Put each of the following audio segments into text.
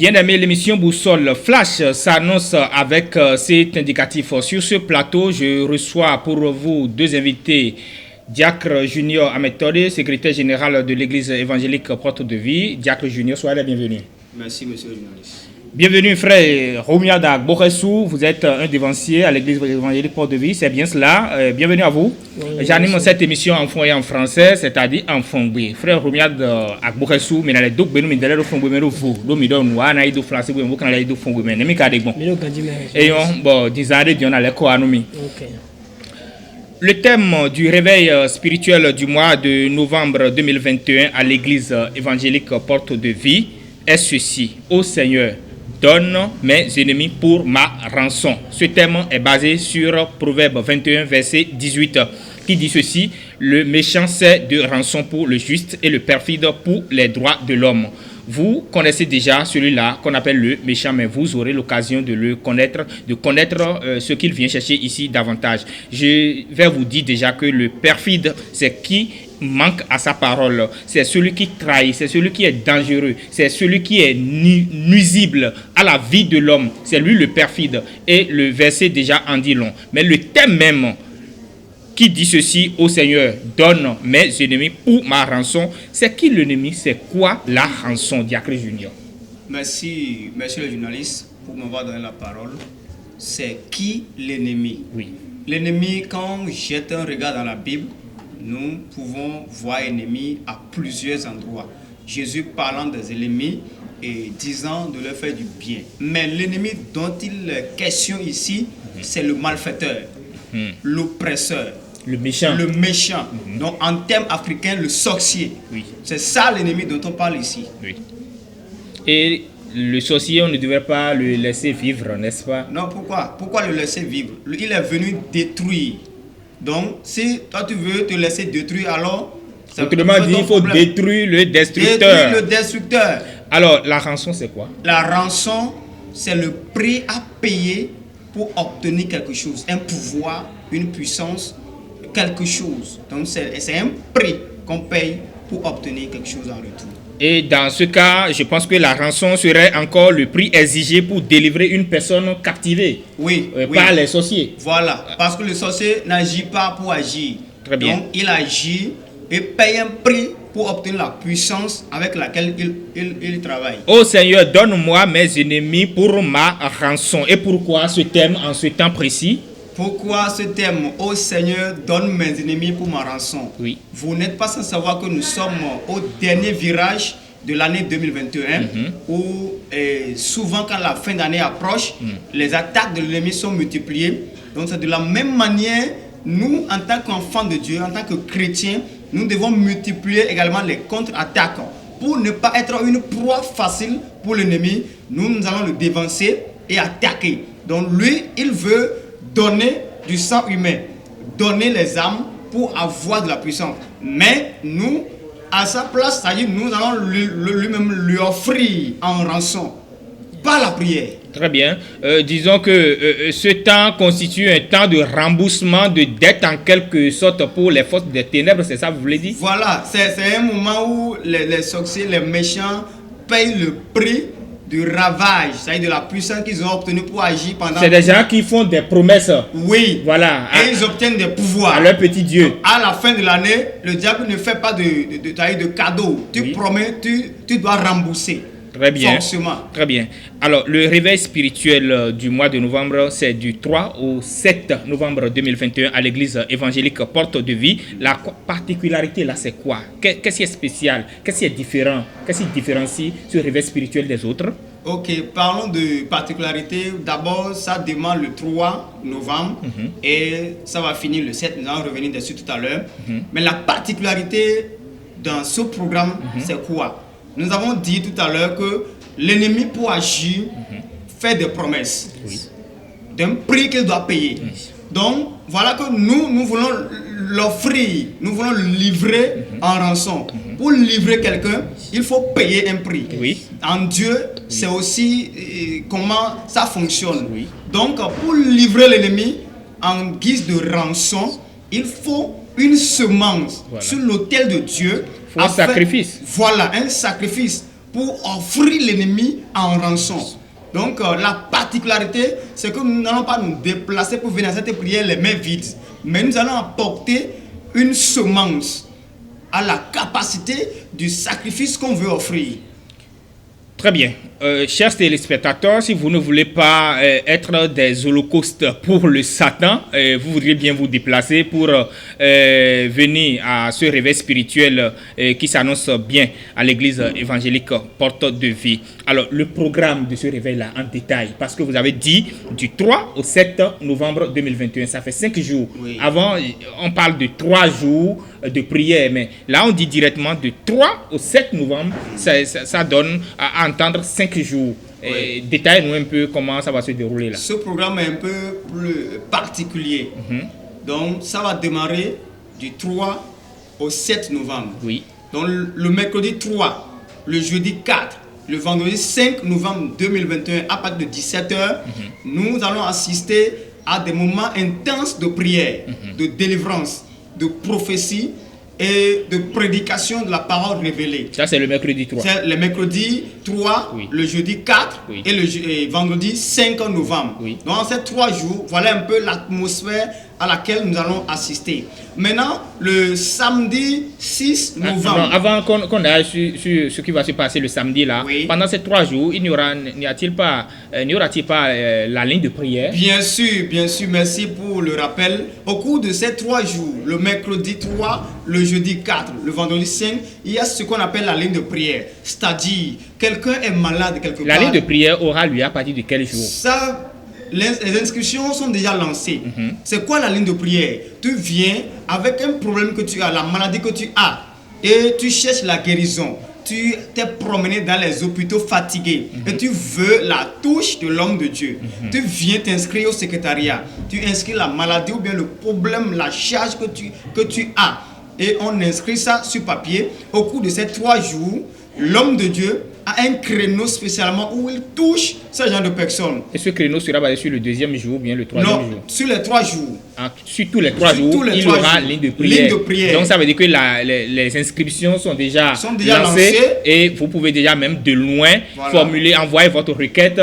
Bien aimé, l'émission Boussole Flash s'annonce avec cet indicatif. Sur ce plateau, je reçois pour vous deux invités. Diacre Junior Ametode, secrétaire général de l'église évangélique Porte de Vie. Diacre Junior, soyez la bienvenue. Merci, monsieur le journaliste. Bienvenue, frère Romiada Boresou. Vous êtes un dévancier à l'église évangélique Porte de Vie, c'est bien cela. Bienvenue à vous. Oui, j'anime cette émission en fond et en français, c'est-à-dire en fongbe. Frère Romiada Boresou, mais dans les deux benoît, mais le fongbe, mais le vous. L'homme d'homme, on a eu du français, vous quand il du fongbe, mais n'est-ce pas bon. Et bon, disait, on a l'économie. Le thème du réveil spirituel du mois de novembre 2021 à l'église évangélique Porte de Vie est ceci. Ô Seigneur, donne mes ennemis pour ma rançon. Ce thème est basé sur Proverbe 21, verset 18, qui dit ceci. Le méchant sait de rançon pour le juste et le perfide pour les droits de l'homme. Vous connaissez déjà celui-là qu'on appelle le méchant, mais vous aurez l'occasion de le connaître, ce qu'il vient chercher ici davantage. Je vais vous dire déjà que le perfide, c'est qui manque à sa parole, c'est celui qui trahit, c'est celui qui est dangereux, c'est celui qui est nuisible à la vie de l'homme, c'est lui le perfide. Et le verset déjà en dit long. Mais le thème même qui dit ceci, ô Seigneur, donne mes ennemis pour ma rançon. C'est qui l'ennemi? C'est quoi la rançon, Diacre Junior? Merci, monsieur le journaliste, pour m'avoir donné la parole. C'est qui l'ennemi? Oui. L'ennemi, quand on jette un regard dans la Bible, nous pouvons voir ennemi à plusieurs endroits. Jésus parlant des ennemis et disant de leur faire du bien. Mais l'ennemi dont il est question ici, c'est le malfaiteur, l'oppresseur. Le méchant. Le méchant. Donc, en termes africains, le sorcier. Oui. C'est ça l'ennemi dont on parle ici. Oui. Et le sorcier, on ne devrait pas le laisser vivre, n'est-ce pas? Non, pourquoi? Pourquoi le laisser vivre? Il est venu détruire. Donc, si toi tu veux te laisser détruire, alors... Autrement dit, il faut détruire le destructeur. Détruire le destructeur. Alors, la rançon, c'est quoi? La rançon, c'est le prix à payer pour obtenir quelque chose. Un pouvoir, une puissance, quelque chose. Donc c'est un prix qu'on paye pour obtenir quelque chose en retour. Et dans ce cas, je pense que la rançon serait encore le prix exigé pour délivrer une personne captivée. Oui, par les sorciers. Voilà, parce que le sorcier n'agit pas pour agir. Très bien. Donc il agit et paye un prix pour obtenir la puissance avec laquelle il travaille. Ô Seigneur, donne-moi mes ennemis pour ma rançon. Et pourquoi ce thème en ce temps précis? Pourquoi ce thème, ô Seigneur, donne mes ennemis pour ma rançon? Oui. Vous n'êtes pas sans savoir que nous sommes au dernier virage de l'année 2021, où souvent quand la fin d'année approche, les attaques de l'ennemi sont multipliées. Donc c'est de la même manière, nous, en tant qu'enfants de Dieu, en tant que chrétiens, nous devons multiplier également les contre-attaques. Pour ne pas être une proie facile pour l'ennemi, nous allons le dévancer et attaquer. Donc lui, il veut donner du sang humain, donner les âmes pour avoir de la puissance. Mais nous, à sa place, c'est-à-dire nous allons lui-même lui offrir en rançon, par la prière. Très bien. Disons que ce temps constitue un temps de remboursement de dette en quelque sorte pour les forces des ténèbres, c'est ça que vous voulez dire? Voilà, c'est un moment où les sorciers, les méchants payent le prix du ravage, c'est-à-dire de la puissance qu'ils ont obtenue pour agir pendant... C'est des gens qui font des promesses. Oui. Voilà. Et ils obtiennent des pouvoirs. À leur petit Dieu. À la fin de l'année, le diable ne fait pas de cadeaux. Tu promets, tu dois rembourser. Très bien. Forcément. Très bien. Alors, le réveil spirituel du mois de novembre, c'est du 3 au 7 novembre 2021 à l'église évangélique Porte de Vie. La particularité là, c'est quoi? Qu'est-ce qui est spécial? Qu'est-ce qui est différent? Qu'est-ce qui différencie ce réveil spirituel des autres? Ok, parlons de particularité. D'abord, ça démarre le 3 novembre et ça va finir le 7. Nous allons revenir dessus tout à l'heure. Mais la particularité dans ce programme, c'est quoi? Nous avons dit tout à l'heure que l'ennemi pour agir fait des promesses d'un prix qu'il doit payer. Donc, voilà que nous voulons l'offrir, nous voulons le livrer en rançon. Pour livrer quelqu'un, il faut payer un prix. En Dieu, c'est aussi comment ça fonctionne. Donc, pour livrer l'ennemi en guise de rançon, il faut une semence sur l'autel de Dieu. Un sacrifice. Voilà, un sacrifice pour offrir l'ennemi en rançon. Donc la particularité, c'est que nous n'allons pas nous déplacer pour venir à cette prière les mains vides, mais nous allons apporter une semence à la capacité du sacrifice qu'on veut offrir. Très bien. Chers téléspectateurs, si vous ne voulez pas être des holocaustes pour le Satan, vous voudriez bien vous déplacer pour venir à ce réveil spirituel qui s'annonce bien à l'église évangélique Porte de Vie. Alors, le programme de ce réveil-là en détail, parce que vous avez dit du 3 au 7 novembre 2021, ça fait 5 jours. Oui. Avant, on parle de 3 jours de prière, mais là, on dit directement de 3 au 7 novembre, ça donne à entendre 5 jours. Oui. Détaille-nous un peu comment ça va se dérouler là. Ce programme est un peu plus particulier. Donc, ça va démarrer du 3 au 7 novembre. Oui. Donc, le mercredi 3, le jeudi 4, le vendredi 5 novembre 2021, à partir de 17h, nous allons assister à des moments intenses de prière, de délivrance, de prophétie et de prédication de la parole révélée. Ça, c'est le mercredi 3. C'est le mercredi 3, oui. Le jeudi 4 oui. Et le vendredi 5 novembre. Oui. Donc, en ces 3 jours, voilà un peu l'atmosphère à laquelle nous allons assister. Maintenant, le samedi 6 novembre... Non, avant qu'on aille sur ce qui va se passer le samedi là, oui. Pendant ces 3 jours, n'y aura-t-il pas la ligne de prière? Bien sûr, merci pour le rappel. Au cours de ces 3 jours, le mercredi 3, le jeudi 4, le vendredi 5, il y a ce qu'on appelle la ligne de prière. C'est-à-dire, quelqu'un est malade quelque part. La ligne de prière aura lieu à partir de quel jour? Ça, les inscriptions sont déjà lancées. C'est quoi la ligne de prière? Tu viens avec un problème que tu as, la maladie que tu as, et tu cherches la guérison. Tu t'es promené dans les hôpitaux fatigué et tu veux la touche de l'homme de Dieu. Tu viens t'inscrire au secrétariat. Tu inscris la maladie ou bien le problème, la charge que tu as. Et on inscrit ça sur papier. Au cours de ces 3 jours, l'homme de Dieu a un créneau spécialement où il touche ce genre de personnes. Et ce créneau sera basé sur le 2e jour ou bien le 3e jour? Non, sur les 3 jours. Sur tous les 3 jours, il y aura ligne de prière. Donc ça veut dire que les inscriptions sont déjà lancées et vous pouvez déjà même de loin formuler, envoyer votre requête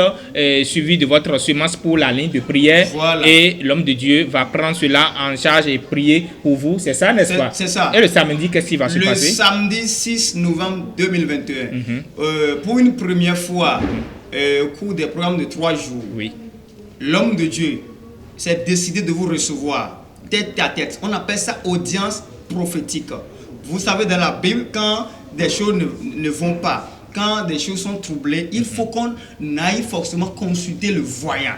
suivie de votre semence pour la ligne de prière. Et l'homme de Dieu va prendre cela en charge et prier pour vous. C'est ça, n'est-ce pas? C'est ça. Et le samedi, qu'est-ce qui va se passer? Le samedi 6 novembre 2021, pour une première fois, au cours des programmes de 3 jours, l'homme de Dieu s'est décidé de vous recevoir tête à tête. On appelle ça audience prophétique. Vous savez, dans la Bible, quand des choses ne vont pas, quand des choses sont troublées, il faut qu'on aille forcément consulter le voyant.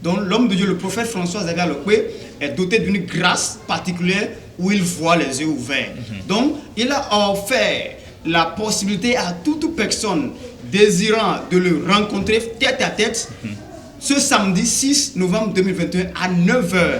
Donc l'homme de Dieu, le prophète François-Xavier Alokwé, est doté d'une grâce particulière où il voit les yeux ouverts. Donc il a offert la possibilité à toute personne désirant de le rencontrer tête à tête ce samedi 6 novembre 2021 à 9h.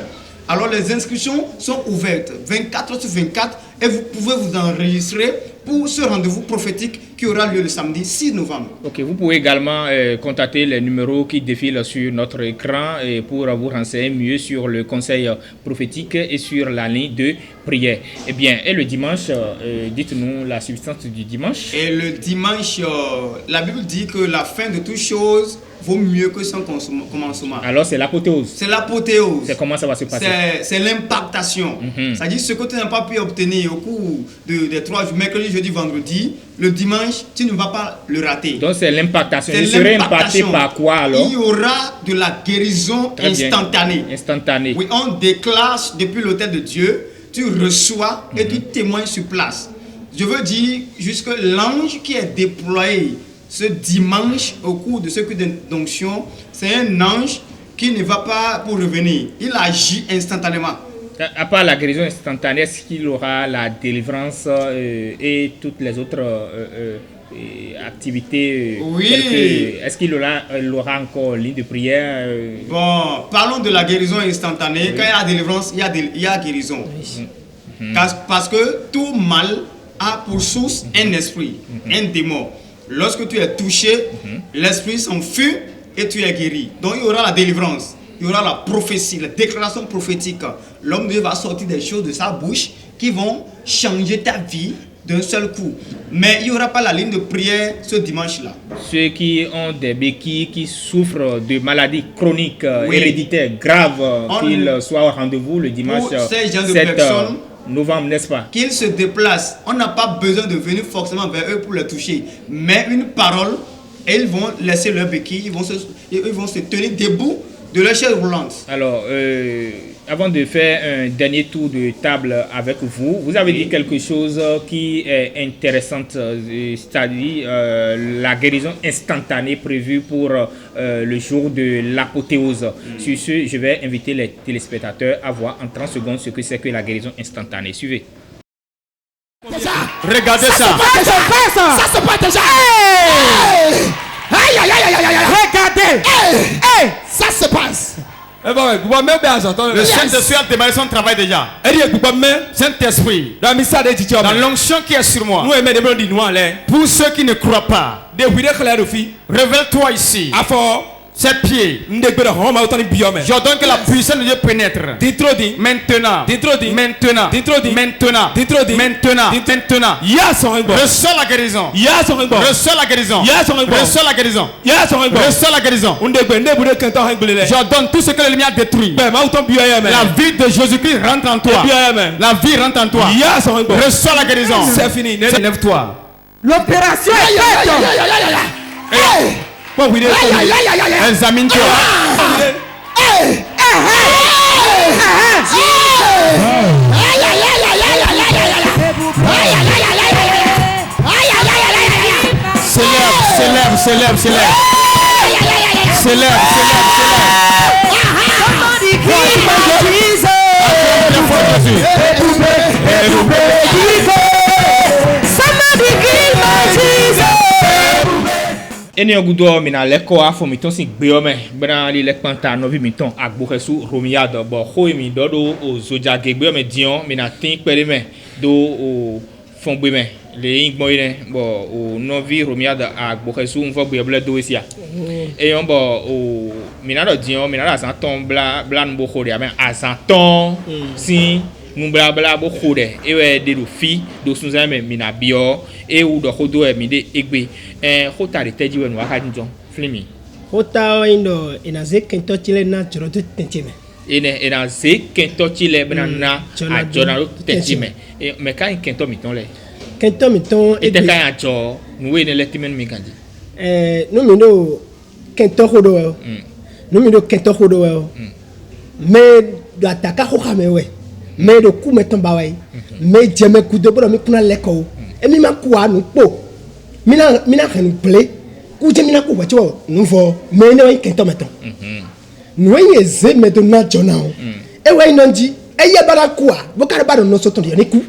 Alors les inscriptions sont ouvertes 24 sur 24 et vous pouvez vous enregistrer pour ce rendez-vous prophétique qui aura lieu le samedi 6 novembre. Ok, vous pouvez également contacter les numéros qui défilent sur notre écran pour vous renseigner mieux sur le conseil prophétique et sur la ligne de prière. Eh bien, et le dimanche, dites-nous la substance du dimanche. Et le dimanche, la Bible dit que la fin de toutes choses vaut mieux que son commencement. Alors c'est l'apothéose. C'est l'apothéose. C'est comment ça va se passer? C'est l'impactation. C'est-à-dire ce que tu n'as pas pu obtenir au cours des 3 jours, mercredi, jeudi, vendredi, le dimanche, tu ne vas pas le rater. Donc c'est l'impactation. Il serait impacté par quoi alors? Il y aura de la guérison instantanée. Instantanée. Oui, on déclare depuis l'autel de Dieu, tu reçois et tu témoignes sur place. Je veux dire, jusque l'ange qui est déployé ce dimanche au cours de ce culte d'onction, c'est un ange qui ne va pas pour revenir. Il agit instantanément. À part la guérison instantanée, est-ce qu'il aura la délivrance et toutes les autres activités? Oui. Est-ce qu'il aura encore ligne de prière? Bon, parlons de la guérison instantanée. Quand il y a délivrance, il y a guérison. Parce que tout mal a pour source un esprit, un démon. Lorsque tu es touché, l'esprit s'enfuit et tu es guéri. Donc il y aura la délivrance, il y aura la prophétie, la déclaration prophétique. L'homme de Dieu va sortir des choses de sa bouche qui vont changer ta vie d'un seul coup. Mais il n'y aura pas la ligne de prière ce dimanche-là. Ceux qui ont des béquilles, qui souffrent de maladies chroniques, héréditaires, graves, qu'ils soient au rendez-vous le dimanche 7 novembre, n'est-ce pas? Qu'ils se déplacent. On n'a pas besoin de venir forcément vers eux pour les toucher. Mais une parole, et ils vont laisser leur béquille, ils vont se tenir debout de leur chaise roulante. Alors, avant de faire un dernier tour de table avec vous, vous avez dit quelque chose qui est intéressant, c'est-à-dire la guérison instantanée prévue pour le jour de l'apothéose. Sur ce, je vais inviter les téléspectateurs à voir en 30 secondes ce que c'est que la guérison instantanée. Suivez. Regardez ça. Ça se passe déjà. Aïe, aïe, aïe, aïe, aïe. Regardez. Ça se passe. Le Saint-Esprit a démarré son travail déjà. Saint-Esprit, dans l'onction qui est sur moi, pour ceux qui ne croient pas, révèle-toi ici. Ses pieds. J'ordonne que la puissance de Dieu pénètre. Maintenant. Reçois la guérison. Reçois la guérison. Reçois la guérison. Reçois la guérison. J'ordonne tout ce que le lumière détruit. La vie de Jésus-Christ rentre en toi. La vie rentre en toi. Reçois la guérison. C'est fini. Lève-toi. L'opération est faite. Examine-toi. S'élève. Eni ogudo mina leko afo miton si gbeome bena li lekpanta novi miton agbokesu romiado bo khoi mi dodo o zoja gbeome dion mina tin pele me do o fongbe me le ingbo ire bo o novi romiado agbokesu mfo gbeble do esia e yon bo o mina do dion mina la san ton bla nbo khori ame asan ton si numbla bla bo khode e we de do fi do sunza me mina bio e u do khodo e mi de egbe khota de teji we no aka njon flimi khota indo ina ze kento chile na choroto tenchime ina ze kento chile bena na a jonaro tenchime me kan kento miton le kento miton e te kan ajo nuwe ne letimen mi gandi no mi no kento khodo no mi no kento khodo me do ataka khoka mewe me do ku meton bawai me jeme ku do bro mi kuna leko e mi ma ku anu po mina kan play ku je mina ku wacho nuvo me ne kento meton no ye ze meton na jona e we nonji e ye bara ku a bo kare bara no so ton ni ku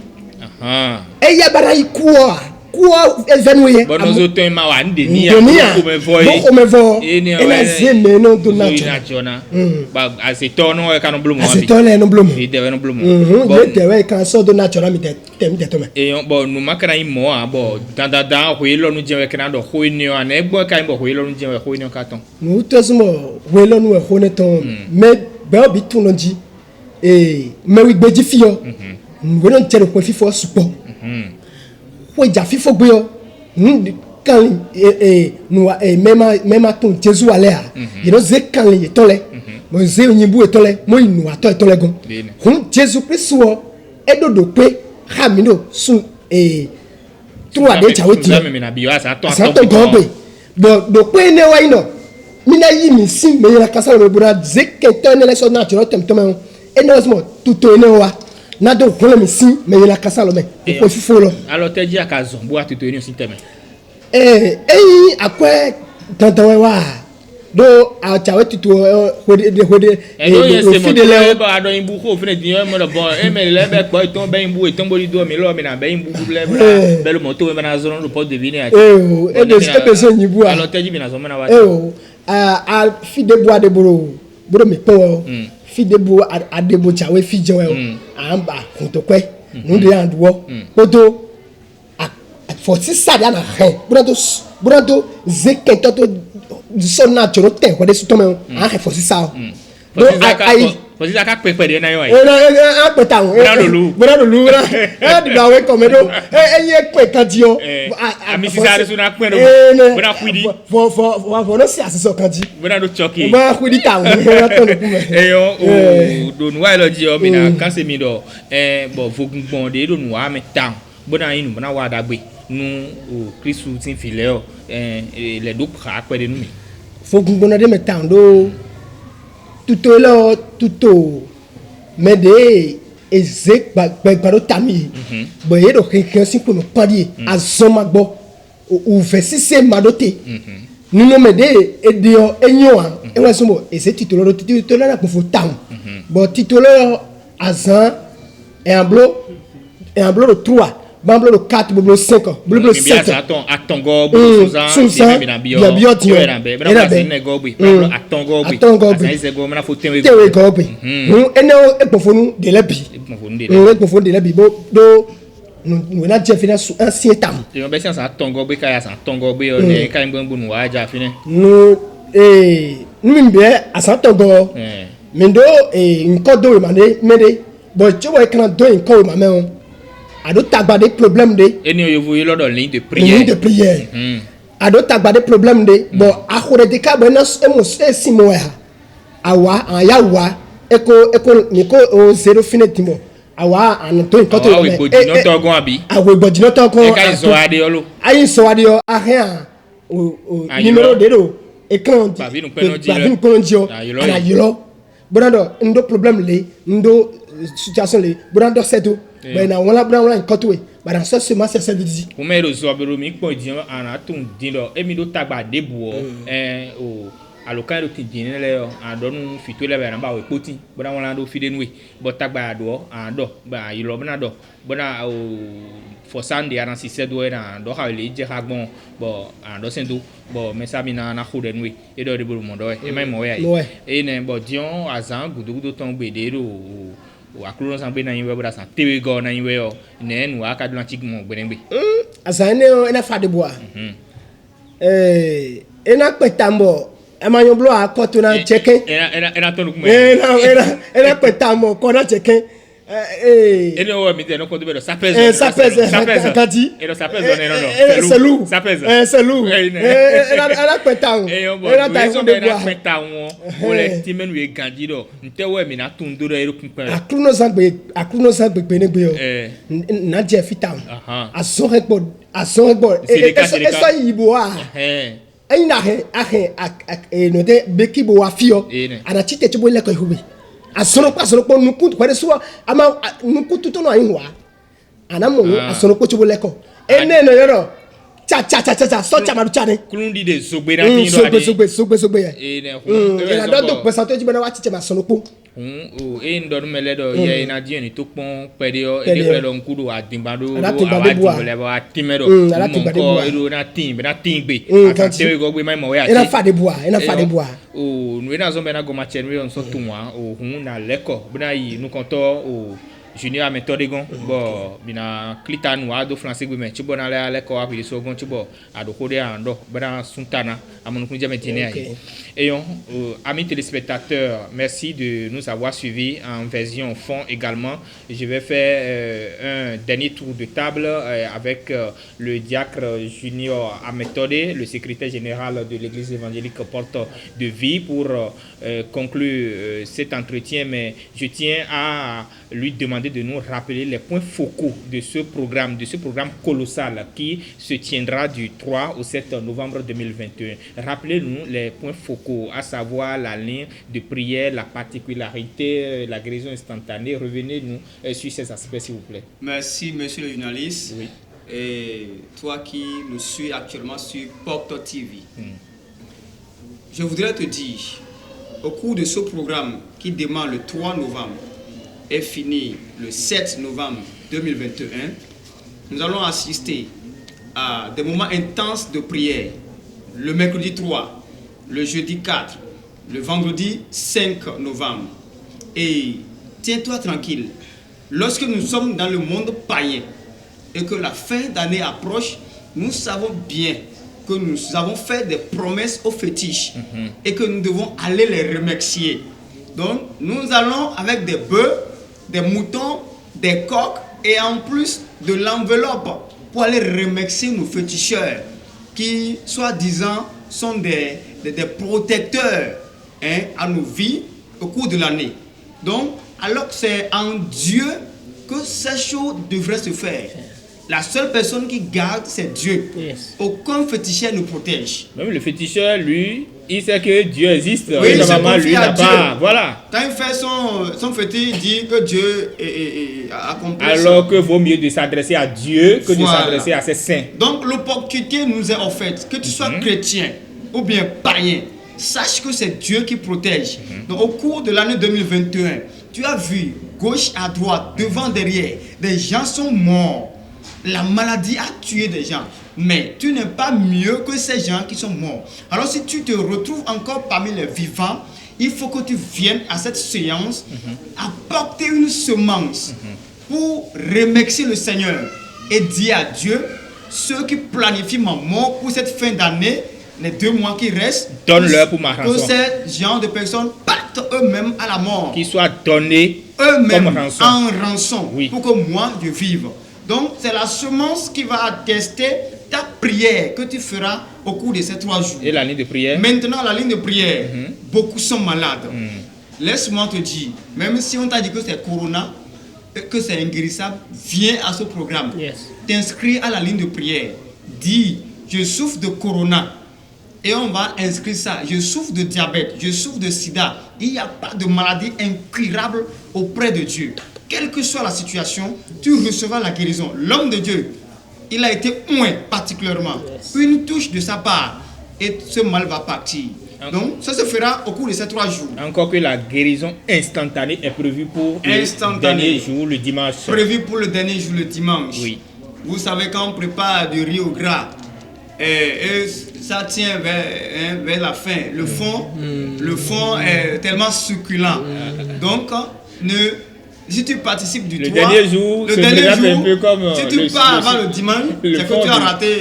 e ye bara iku kuo evenue bono zo to ma wa ndi ni ko me vo e na ze me no do na jona ba asetono e kan blumo asetono no blumo e de no blumo bo de we kan so do na jona mi de to me e yon bo nu makana imo a bo dan ho ilo nu jewe kana do ho ni an e gbo kan bo ho ilo nu jewe ho ni ka ton nu to smo we lo nu e ho ne ton me be obi tun no ji me wi gbeji fi yo we no jere ko fifo supo ja fifo gbe yo kan no mema ton Jesu ale a you know ze kan le tole mo ze onyibu etole mo inu ato etole gon hun Jesu Christ wo edodo pe ha mi no sun tu ade chawe ti sa to gbe do pe ne wa ino mi na yi mi sin me la kasa me bura ze ke to ne le so natural tem eno smo tuto ne wa na do ko mi sin me la kasa lo me ko fifo lo alors te ji aka zon bo atuto ni sin teme akwe tantan wa do a chawe tuto hode fidele ba ado imbu ko fene di mo lo bon me le be po iton be imbu iton boli do mi lo mi na be imbu ble be lo moto me na zon lo po de vini a be so nyibu a alors te ji mi na zon me na wa a fide bo ade boro mi po fide bo ade bo chawe fi jewe amba kuntokwe nunde andwo poto for sisada na he brado zekento to so na choro te ko de sutome a he for sisa do Parce que ça peut perdre na yo. Un pétard. Voilà le loup là. Du bawe comme do. Y quoi candio. Ami si ça sur na point do. Bona kuidi. Faut non si ça candio. Bona do choqué. Bona kuidi ta. Et do noa lo di o bina quand c'est mi do. Bon faut gbonde do noa mais temps. Bona inu bona wa dagbe. Nous au Christ tin filé les deux bras quoi de nous. Faut gbonde mais temps do. Tuto mede ezek baro tami boye do quelqu'un si pour me parler azoma gbo ou versise madote nous mede edio enyoa e wa somo et c'est titolo na pour tam bon titolo azan et un bloc de 3 Bamblo de 4, bamblo 5, bamblo 7. Atongo, Susan, Biabio, Atongo, de la vie. De la Bible, nous n'avons pas fait un siétam. Et on va essayer à Tongo, Bécaya, Tongo, Béon, Kaimboun, Waja, fini. Nous, bien, à Santongo, Mendo, et une code de Mané, Médé, bon, tu vois, quand on une code, ma mère. Ado tagba des problèmes de et nous voyons là dans ligne de prière ado tagba des problèmes de bon akore de ka bon emo si mo ya awa an ya wa eko ni ko o zero finite mo awa an to nkan to me e to gon abi awe bodino to gon e ka zo ade yo lo ayin so ade yo ahia o numero de do e kan ba vi nu pe no ana yilo bonado ndo problème le ndo situation le bonado seto mais na wala nkoto we ba na so sema se di o me ro zo abero mi pon di ana tun din lo emi do tagba debu o alokan ro ti din le yo adonu fito le ba na ba we poti bona wala do fide nwe bo tagba do ando ba yilo bana do bona o forsande ana si se do na do ha le je ha gbon bo ando sendo bo me sabi na khode nwe e do de bo mo do e mai mo ya e ne bo dion azan gudugudu ton gbede ro o akuru san be na yin we bra san tewe go na yin we o ne nu aka do antique mo gbenegbe azan ena fa de bois ena petambo e ma yon blo akoto na cheke ena to nuku ena petambo ko na cheke ene o mi te no ko de be ça pèse kati e do ça pèse non selou ça pèse selou ena petambo ena ta yon de bois petambo o le ti menu e gandi do nte we mi na tun do e kun pa akruno san gbe ne gbe yo na je fitam aso rekbo e so yibo a aina he no de bekibo wa fio ana chite chibo le ko hube asono kwa nuku kwere so ama nuku tuto no ayin wa ana mo asono ko chibo le ko ene no yoro cha so cha maru cha ne klundi de zogbe na tin do ade sogbe ya ina do percentage bana wa chiche masono ko e ndo mele do ye na di ni to pon pede o e de pele nkudu adimbado awati le ba timedo ko iro na timbe atante go gbe mai mo ya ina fa de bois o no ina zo be na go match we on so tunwa o hun na leko bina yi nu konto o junior a méthode gon bon bina clitanu ado français gbe me chibo na le ko apili so gon chibo ado ko de ando bana suntana amonu kunje metine ay et amis téléspectateurs, merci de nous avoir suivis en version fond également. Je vais faire un dernier tour de table avec le diacre Junior Améthodé, le secrétaire général de l'église évangélique Porte de Vie pour conclure cet entretien, mais je tiens à lui demander de nous rappeler les points focaux de ce programme colossal qui se tiendra du 3 au 7 novembre 2021. Rappelez-nous les points focaux, à savoir la ligne de prière, la particularité, la guérison instantanée. Revenez-nous sur ces aspects, s'il vous plaît. Merci, monsieur le journaliste. Oui. Et toi qui nous suis actuellement sur Porte TV. Je voudrais te dire, au cours de ce programme qui démarre le 3 novembre et finit le 7 novembre 2021, nous allons assister à des moments intenses de prière. Le mercredi 3, le jeudi 4, le vendredi 5 novembre. Et tiens-toi tranquille, lorsque nous sommes dans le monde païen et que la fin d'année approche, nous savons bien que nous avons fait des promesses aux fétiches et que nous devons aller les remercier. Donc, nous allons avec des bœufs, des moutons, des coqs et en plus de l'enveloppe pour aller remercier nos féticheurs qui, soi-disant, sont des protecteurs à nos vies au cours de l'année. Donc, alors que c'est en Dieu que ces choses devraient se faire. La seule personne qui garde, c'est Dieu. Yes. Aucun féticheur ne protège. Même le féticheur, lui, il sait que Dieu existe. Oui, Normalement, lui n'a pas. Voilà. Quand il fait son fétiche, il dit que Dieu a accompli. Alors que vaut mieux de s'adresser à Dieu que de s'adresser à ses saints. Donc, l'opportunité nous est offerte. Que tu sois chrétien ou bien païen, sache que c'est Dieu qui protège. Donc, au cours de l'année 2021, tu as vu, gauche à droite, devant, derrière, des gens sont morts. La maladie a tué des gens. Mais tu n'es pas mieux que ces gens qui sont morts. Alors si tu te retrouves encore parmi les vivants, il faut que tu viennes à cette séance apporter une semence pour remercier le Seigneur et dire à Dieu, ceux qui planifient ma mort pour cette fin d'année, les 2 mois qui restent, donne-leur pour ma rançon. Que ces gens de personnes partent eux-mêmes à la mort. Qu'ils soient donnés eux-mêmes comme rançon. En rançon, oui. Pour que moi je vive. Donc c'est la semence qui va attester ta prière que tu feras au cours de ces 3 jours. Et la ligne de prière? Maintenant, la ligne de prière, beaucoup sont malades. Laisse-moi te dire, même si on t'a dit que c'est Corona, que c'est inguérissable, viens à ce programme. Yes. T'inscris à la ligne de prière. Dis, je souffre de Corona. Et on va inscrire ça. Je souffre de diabète, je souffre de sida. Il n'y a pas de maladie incurable auprès de Dieu. Quelle que soit la situation, tu recevras la guérison. L'homme de Dieu, il a été oint particulièrement. Une touche de sa part et ce mal va partir. Donc, ça se fera au cours de ces 3 jours. Encore que la guérison instantanée est prévue pour le dernier jour, le dimanche. Prévue pour le dernier jour, le dimanche. Oui. Vous savez, quand on prépare du riz au gras, et ça tient vers la fin. Le fond est tellement succulent. Donc, si tu participes du le dernier jour, le dernier jour, un peu comme si tu pars avant le dimanche, c'est que tu as raté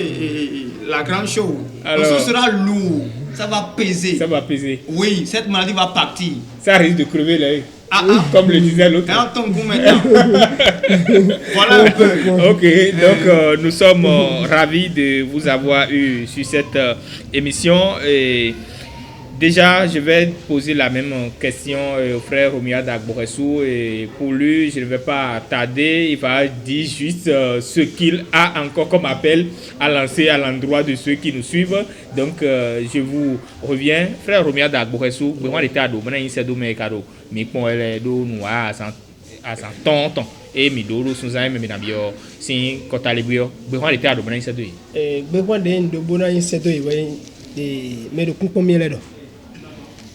la grande chose. Alors, donc ce sera lourd, ça va peser. Ça va peser. Oui, cette maladie va partir. Ça risque de crever l'œil. Comme le disait l'autre. Dans ton goût maintenant. Voilà un peu. Ok, donc nous sommes ravis de vous avoir eu sur cette émission. Et déjà, je vais poser la même question au frère Romia Dagboressou. Et pour lui, je ne vais pas tarder. Il va dire juste ce qu'il a encore comme appel à lancer à l'endroit de ceux qui nous suivent. Donc, je vous reviens. Frère Romia Dagboressou, besoin d'état d'eau. Maintenant, il s'est donné cadeau. Mais pour les dos noirs à sa tonton. Et mes dos sont à mes nabio. Si quand tu as les bouillons, besoin d'état d'eau. Maintenant, il s'est donné. Besoin de bon il s'est donné. Mais de combien là?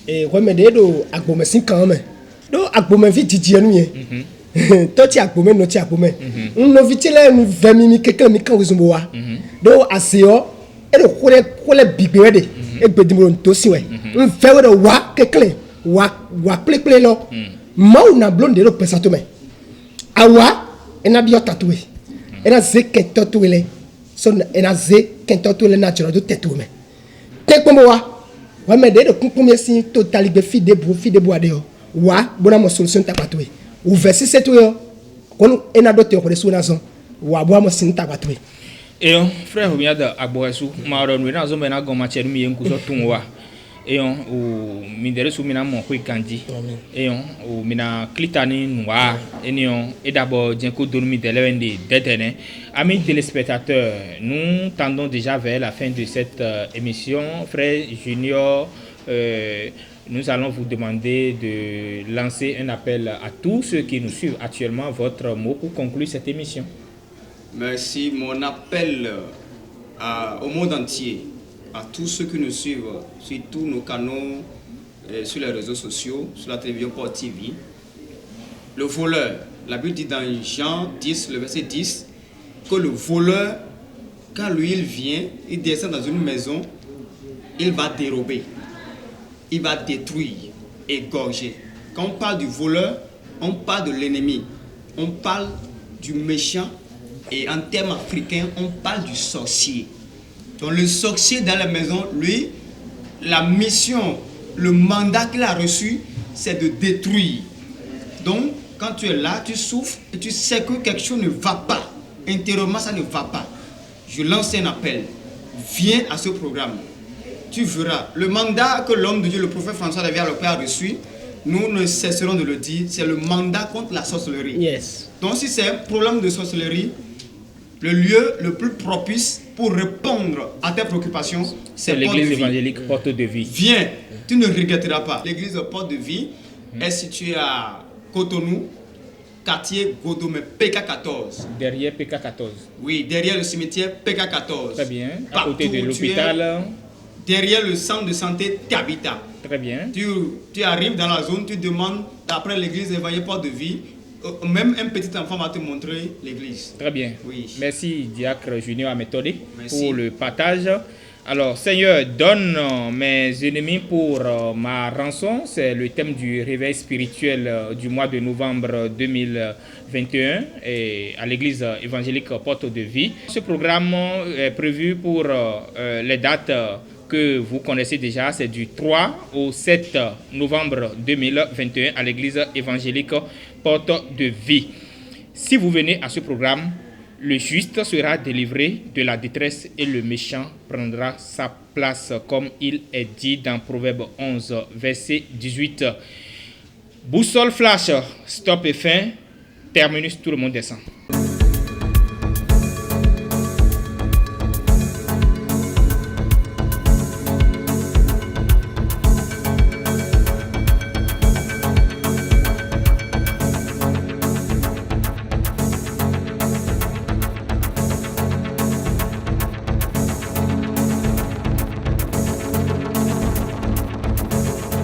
Et ouais, mais do agbome 5 ans mais do agbome vite dit nous toi tu agbome no tu agbome no vite là nous 20 minutes quelqu'un mi kan wezumbo wa do aseo e do kole bigbe de e gbedimo to si we un fait de wa quelqu'un wa ple lo ma na blonde do pensato me awa e na bio tatoué e na ze ke tatoué le so e na ze ke tatoué le natural do tatoué me te kombo wa ouais mais dès le premier signe total de fille de bois de wa bona mo solution tapatoué ou verset 7 yo kon ena dote ko de sous wa boa mo sin tapatoué et frère Romia Dagboressou ma ron we na zo me na go ma cheru mi en kuso tun wa et o mi dere su mi na mo ko kanji et o mi na clitani noir et d'abord Dienko dormi de l'ende détene. Amis téléspectateurs, nous tendons déjà vers la fin de cette émission. Frère Junior, nous allons vous demander de lancer un appel à tous ceux qui nous suivent actuellement. Votre mot pour conclure cette émission. Merci. Mon appel au monde entier, à tous ceux qui nous suivent sur tous nos canaux, sur les réseaux sociaux, sur la télévision Port TV. Le voleur, la Bible dit dans Jean 10, le verset 10, que le voleur, quand lui il vient, il descend dans une maison, il va dérober, il va détruire, égorger. Quand on parle du voleur, on parle de l'ennemi, on parle du méchant et en termes africains, on parle du sorcier. Donc le sorcier dans la maison, lui, la mission, le mandat qu'il a reçu, c'est de détruire. Donc, quand tu es là, tu souffres et tu sais que quelque chose ne va pas. Intérieurement, ça ne va pas. Je lance un appel. Viens à ce programme. Tu verras. Le mandat que l'homme de Dieu, le prophète François Xavier Lopez a reçu, nous ne cesserons de le dire, c'est le mandat contre la sorcellerie. Yes. Donc si c'est un problème de sorcellerie, le lieu le plus propice pour répondre à tes préoccupations, c'est l'église évangélique Porte de Vie. Viens, tu ne regretteras pas. L'église Porte de Vie est située à Cotonou, quartier Godomé, PK14. Derrière PK14. Oui, derrière le cimetière PK14. Très bien. À Partout côté de l'hôpital. Derrière le centre de santé Tabita. Très bien. Tu arrives dans la zone, tu demandes d'après l'église évangélique Porte de Vie. Même un petit enfant va te montrer l'église. Très bien. Oui. Merci, Diacre Junior Améthode, Merci. pour le partage. Alors, Seigneur, donne mes ennemis pour ma rançon. C'est le thème du réveil spirituel du mois de novembre 2021 et à l'église évangélique Porte de Vie. Ce programme est prévu pour les dates que vous connaissez déjà. C'est du 3 au 7 novembre 2021 à l'église évangélique Porte de Vie. Si vous venez à ce programme, le juste sera délivré de la détresse et le méchant prendra sa place, comme il est dit dans Proverbe 11, verset 18. Boussole flash, stop et fin, terminus, tout le monde descend.